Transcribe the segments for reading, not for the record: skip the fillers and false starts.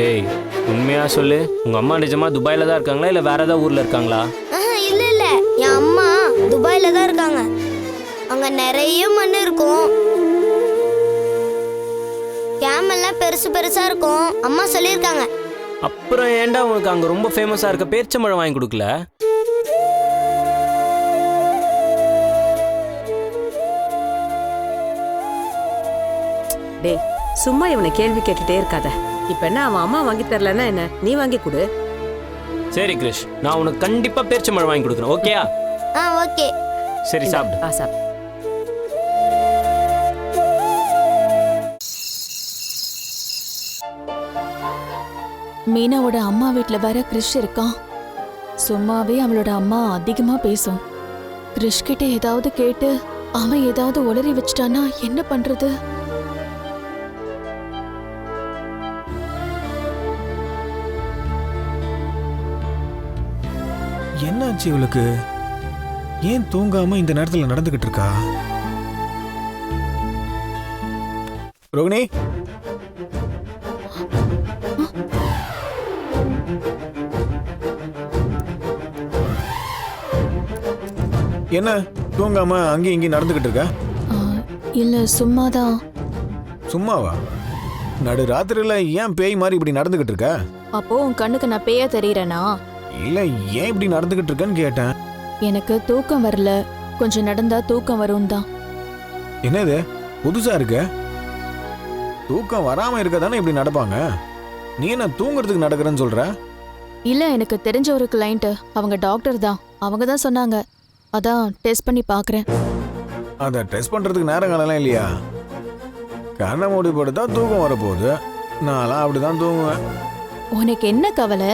ஏய் உண்மையா சொல்லு, உங்க அம்மா நிஜமா துபாயில தான் இருக்காங்களா இல்ல வேற ஏதாவது ஊர்ல இருக்காங்களா? இல்ல இல்ல, என் அம்மா துபாயில தான் இருக்காங்க. அங்க நிறைய மண் இருக்கும், கேமெல்லாம் பெருசு பெருசா இருக்கும். அம்மா சொல்லியிருக்காங்க. அப்புறம் ஏன்டா உனக்கு அங்க ரொம்ப ஃபேமஸா இருக்க பேரிச்சம்பழம் வாங்கி கொடுக்கல? டேய் சும்மா இவனை கேள்வி கேட்டுட்டே இருக்காத. இப்ப என்ன அவன் அம்மா வாங்கி தரலன்னா என்ன, நீ வாங்கி கொடு. சரி கிரிஷ், நான் உனக்கு கண்டிப்பா பேரிச்சம்பழம் வாங்கி கொடுக்குறேன், ஓகேயா? ஓகே. சரி சாப்பிடு. சாப்பிடு. மீனாவோட அம்மா வீட்ல வேற கிறிஷ் இருக்கான். சும்மாவே அவளோட அம்மா அதிகமா பேசும். கிறிஷ் கிட்ட ஏதாவது கேட்டு அவன் ஏதாவது உளறி வச்சிட்டானா என்ன பண்றது? என்னாச்சு இவளுக்கு? ஏன் தூங்காம இந்த நேரத்துல நடந்துகிட்டு இருக்கா? ரோகிணி, என்ன தூங்காம அங்கேயும் இங்கேயும் நடந்துகிட்டு இருக்கா? இல்ல சும்மாதான். சும்மாவா? நடு ராத்திரில ஏன் பேய் மாதிரி இப்படி நடந்துகிட்டு இருக்க? அப்போ உன் கண்ணுக்கு நான் பேயா தெரியறேனா? இல்ல, ஏன் இப்படி நடந்துகிட்டு இருக்கேன்னு கேட்டேன். எனக்கு தூக்கம் வரல, கொஞ்சம் நடந்தா தூக்கம் வரும் தான். என்னது புதுசா இருக்க? தூக்கம் வராம இருக்க தானே இப்படி நடப்பாங்க. நீ என்ன தூங்குறதுக்கு நடக்கிறேன்னு சொல்ற? இல்ல, எனக்கு தெரிஞ்ச ஒரு கிளைண்ட், அவங்க டாக்டர் தான். அவங்க தான் சொன்னாங்க, அதான் டெஸ்ட் பண்ணி பாக்குறேன். அதை டெஸ்ட் பண்றதுக்கு நேரம் காலம்லாம் இல்லையா? கண்ணை மூடி போட்டுதா தூக்கம் வரப்போகுது. நான்லாம் அப்படிதான் தூங்குவேன். உனக்கு என்ன கவலை?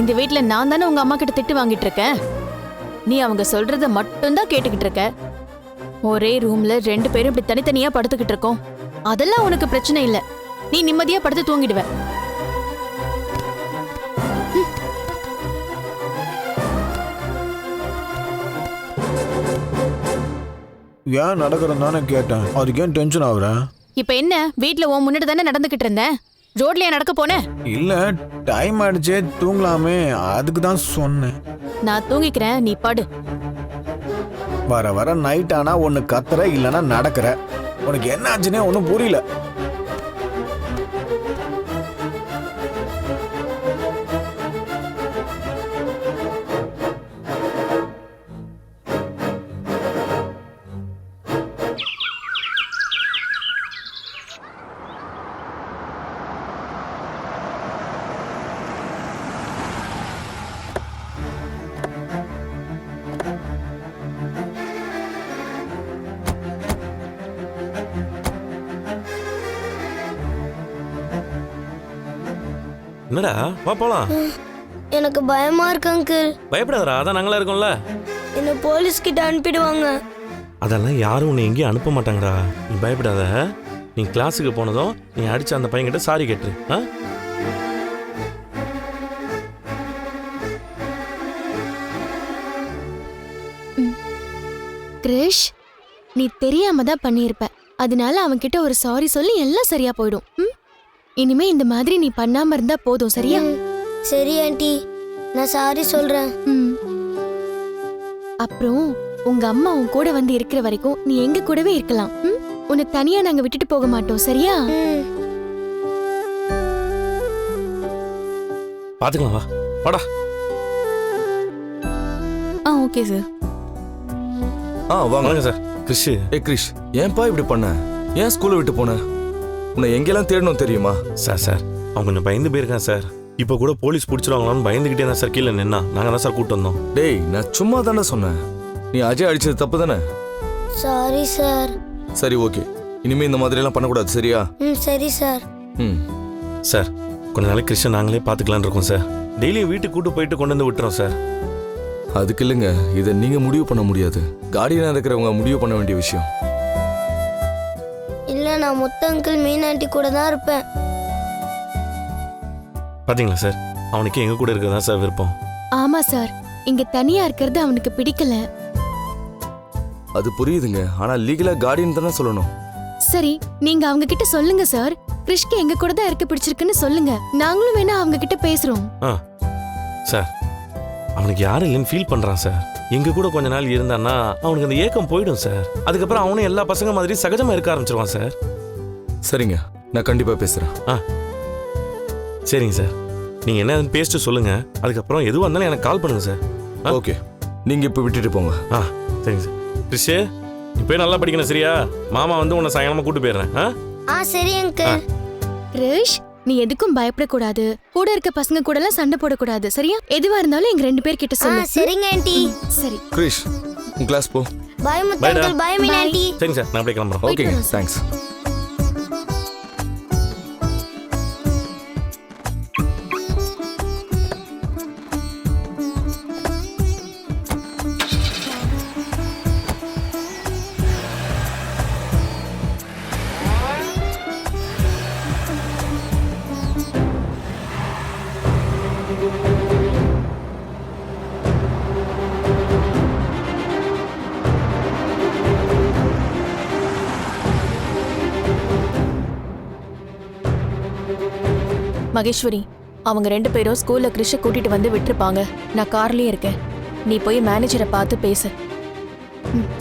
இந்த வீட்ல நான் தானே உங்க அம்மா கிட்ட திட்டு வாங்கிட்டு இருக்கேன். நீ அவங்க சொல்றத மட்டும்தான் கேட்டுக்கிட்டு இருக்க. ஒரே ரூம்ல 2 பேரும் இப்படி தனித்தனியா படுத்துக்கிட்டு இருக்கோம். அதெல்லாம் உனக்கு பிரச்சனை இல்ல, நீ நிம்மதியா படுத்து தூங்கிடுவ. ஏன் நடக்கிறேன்னு தானே கேட்டேன், அதுக்கு ஏன் டென்ஷன் ஆகுற? இப்ப என்ன, வீட்ல உன் முன்னாடி தானே நடந்துகிட்டு இருந்தேன், ரோட்லயா நடக்க போனேன்? இல்ல, டைம் ஆயிடுச்சே தூங்கலாமே, அதுக்கு தான் சொன்னேன். நான் தூங்கிக்கிறேன், நீ படு. வர வர நைட் ஆனா ஒன்னு கத்துற இல்லனா நடக்கிற. உனக்கு என்ன ஆச்சுன்னே ஒன்னும் புரியல. என்னடா வா போலாம். எனக்கு பயமா இருக்கு அங்கிள். பயப்படாதடா, அதான் நாங்களா இருக்கோம்ல. என்ன போலீஸ் கிட்ட அனுப்பிடுவாங்க. அதெல்லாம் யாரும் உன்னை எங்கேயும் அனுப்ப மாட்டாங்கடா, நீ பயப்படாத. நீ கிளாஸுக்கு போனதும் நீ அடிச்ச அந்த பையன்கிட்ட சாரி கேட்டுரு. கிரிஷ், நீ தெரியாம தான் பண்ணியிருப்ப, அதனால அவன்கிட்ட ஒரு சாரி சொல்லி எல்லாம் சரியா போயிடும். இனிமே இந்த மாதிரி நீ பண்ணாம இருந்தா போதும், சரியா? சரி ஆண்டி, நான் சாரி சொல்றேன். அப்புறம் உங்க அம்மா உன் கூட வந்து இருக்கிற வரைக்கும் நீ எங்க கூடவே இருக்கலாம். உன்னை தனியா நாங்க விட்டுட்டு போக மாட்டோம், சரியா? பாத்துக்கலாம், வா வாடா. Okay sir. வாங்க சார். கிறிஷ், கிரிஷ், ஏன்பா இப்படி பண்ண? ஏன் ஸ்கூலை விட்டு போன? உன்னை எங்கெல்லாம் தேடணும் தெரியுமா? சார் அவன் கொஞ்சம் பயந்து போயிருக்கான் சார். இப்போ கூட போலீஸ் பிடிச்சிருவாங்களான்னு பயந்துகிட்டே தான் சார் கீழே நின்னா. நாங்கள் தான் சார் கூப்பிட்டு வந்தோம். டேய், நான் சும்மா தானே சொன்னேன். நீ அஜய் அடிச்சது தப்பு தானே? Sorry sir. சரி, ஓகே. இனிமே இந்த மாதிரி எல்லாம் பண்ணக்கூடாது, சரியா? சரி சார். சார் கொஞ்ச நாளைக்கு கிறிஷை நாங்களே பார்த்துக்கலான்னு இருக்கோம் சார். டெய்லியும் வீட்டுக்கு கூட்டு போயிட்டு கொண்டு வந்து விட்டுறோம் சார். அதுக்கு இல்லைங்க, இதை நீங்க முடிவு பண்ண முடியாது. கார்டியனா இருக்கிறவங்க முடிவு பண்ண வேண்டிய விஷயம். இல்ல, நான் முத்த அங்கிள் மீனாண்டி கூட தான் இருப்பேன். பாத்தீங்களா சார், அவனுக்கு எங்க கூட இருக்கதான் சார் விருப்பம். ஆமா சார், இங்க தனியா இருக்கிறது அவனுக்கு பிடிக்கல. அது புரியுதுங்க, ஆனா லீகலா கார்டியன் தானே சொல்லணும். சரி, நீங்க அவங்க கிட்ட சொல்லுங்க சார். கிறிஷ்க்கு எங்க கூட தான் இருக்க பிடிச்சிருக்குன்னு சொல்லுங்க. நாங்களும் வேணா அவங்க கிட்ட பேசுறோம். சார் அவனுக்கு யாரும் இல்லைன்னு ஃபீல் பண்ணுறான் சார். எங்க கூட கொஞ்ச நாள் இருந்தான்னா அவனுக்கு அந்த ஏக்கம் போயிடும் சார். அதுக்கப்புறம் அவனும் எல்லா பசங்க மாதிரி சகஜமா இருக்க ஆரம்பிச்சிருவான் சார். சரிங்க, நான் கண்டிப்பா பேசுறேன். சரிங்க சார், நீங்க என்ன பேசிட்டு சொல்லுங்க. அதுக்கப்புறம் எதுவாக இருந்தாலும் எனக்கு கால் பண்ணுங்க சார். ஓகே, நீங்க இப்ப விட்டுட்டு போங்க. சரிங்க சார். கிறிஷ், இப்போ நல்லா படிக்கணும் சரியா? மாமா வந்து உன்னை சாயங்காலமா கூட்டு போயிடுறேன். சரி அங்கிள். கிரிஷ், நீ எதுக்கும் பயப்படக்கூடாது. கூட இருக்க பசங்க கூட எல்லாம் சண்டை போடக்கூடாது, சரியா? எதுவா இருந்தாலும் எங்க 2 பேர் கிட்ட சொல்லு. சரிங்க ஆண்டி. சரி கிரிஷ், உன் கிளாஸ் போ. Bye Muthu uncle. Bye Meena aunty. சரிங்க சார், நான் அப்படியே கிளம்புறேன். Okay, thanks. மகேஸ்வரி, அவங்க 2 பேரும் ஸ்கூல்ல கிறிஷை கூட்டிட்டு வந்து விட்டுருப்பாங்க. நான் கார்லயே இருக்கேன். நீ போய் மேனேஜரை பார்த்து பேசு.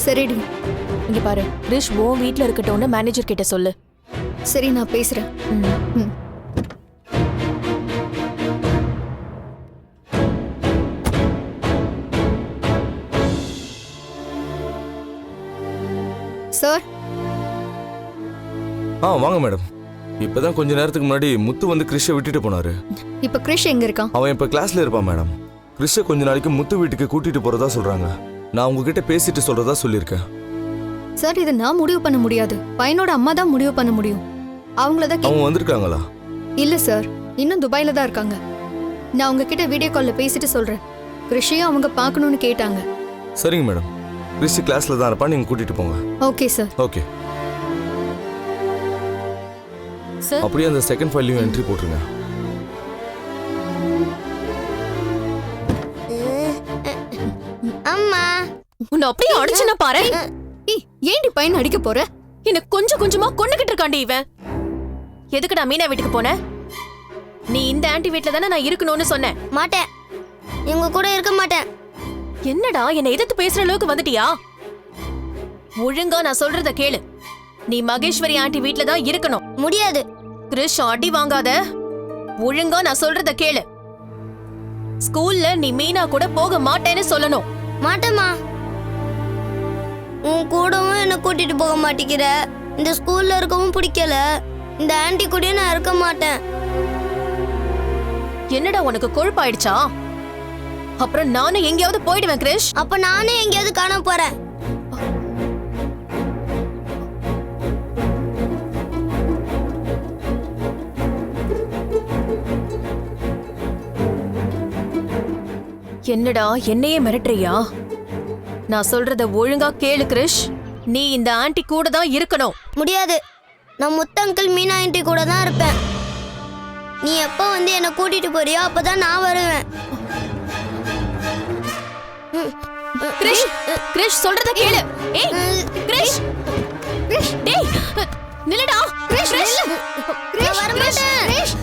சரிடி. இங்க பாரு, கிறிஷ் உன் வீட்ல இருக்கட்டும்னு மேனேஜர் கிட்ட சொல்லு. சரி, நான் பேசுறேன். சார். வாங்க மேடம். இப்பதான் கொஞ்ச நேரத்துக்கு முன்னாடி முத்து வந்து கிறிஷை விட்டுட்டு போனாரு. இப்ப கிறிஷ் எங்க இருக்கான்? அவன் இப்ப கிளாஸ்ல இருப்பான் மேடம். கிறிஷை கொஞ்ச நாளைக்கு முத்து வீட்டுக்கு கூட்டிட்டு போறதா சொல்றாங்க. நான் உங்ககிட்ட பேசிட்டு சொல்றதா சொல்லியிருக்கேன். சார், இதை நான் முடிவு பண்ண முடியாது. பையனோட அம்மா தான் முடிவு பண்ண முடியும். அவங்களதான். அவங்க வந்திருக்காங்களா? இல்ல சார், இன்னும் துபாயில தான் இருக்காங்க. நான் உங்ககிட்ட வீடியோ கால்ல பேசிட்டு சொல்றேன். கிறிஷையும் அவங்க பார்க்கணும்னு கேட்டாங்க. சரிங்க மேடம், கிறிஷ் கிளாஸ்ல தான் இருப்பான், நீங்க கூட்டிட்டு போங்க. Okay sir. ஓகே. சார், அப்படியே அந்த செகண்ட் ஃபைல்லையும் என்ட்ரி போட்டுருங்க. அம்மா, உன்னை அப்படியே அடிச்சுனா பாரு. ஏன்டி பையன் அடிக்க போற? எனக்கு கொஞ்சம் கொஞ்சமா கொன்னுகிட்டு இருக்காண்டி இவன். எதுக்குடா மீனா வீட்டுக்கு போன? நீ இந்த ஆன்ட்டி வீட்ல தானே நான் இருக்கணும்னு சொன்னேன். மாட்டேன். இவங்க கூட இருக்க மாட்டேன். என்னடா என்னை எதிர்த்து பேசுற அளவுக்கு வந்துட்டியா? ஒழுங்கா நான் சொல்றத கேளு. நீ மகேஸ்வரி ஆண்டி வீட்ல தான் இருக்கணும். முடியாது. கிறிஷ், அடி வாங்காத. ஒழுங்கா நான் சொல்றத கேளு. ஸ்கூல்ல நீ மீனா கூட போக மாட்டேன்னு சொல்லணும். மாட்டேம்மா. உன் கூடவும் என்ன கூட்டிட்டு போக மாட்டேங்கிற. இந்த ஸ்கூல்ல இருக்கவும் பிடிக்கல. இந்த ஆண்டி கூடயும் நான் இருக்க மாட்டேன். என்னடா உனக்கு கொழுப்பாயிடுச்சா? அப்புறம் நானும் எங்கேயாவது போயிடுவேன் கிறிஷ். அப்ப நானே எங்கேயாவது காண போறேன். என்னடா என்னையே மிரட்டுறியா? நான் சொல்றத ஒழுங்கா கேளு கிறிஷ். நீ இந்த ஆண்டி கூட தான் இருக்கணும். முடியாது. நான் முத்து அங்கிள் மீனா ஆண்டி கூட தான் இருப்பேன். நீ எப்ப வந்து என்ன கூட்டிட்டு போறியோ அப்பதான் நான் வருவேன். கிறிஷ், கிறிஷ் சொல்றத கேளு. ஏய் கிறிஷ், கிறிஷ், டேய் நில்லுடா. கிறிஷ், நான் வர மாட்டேன்.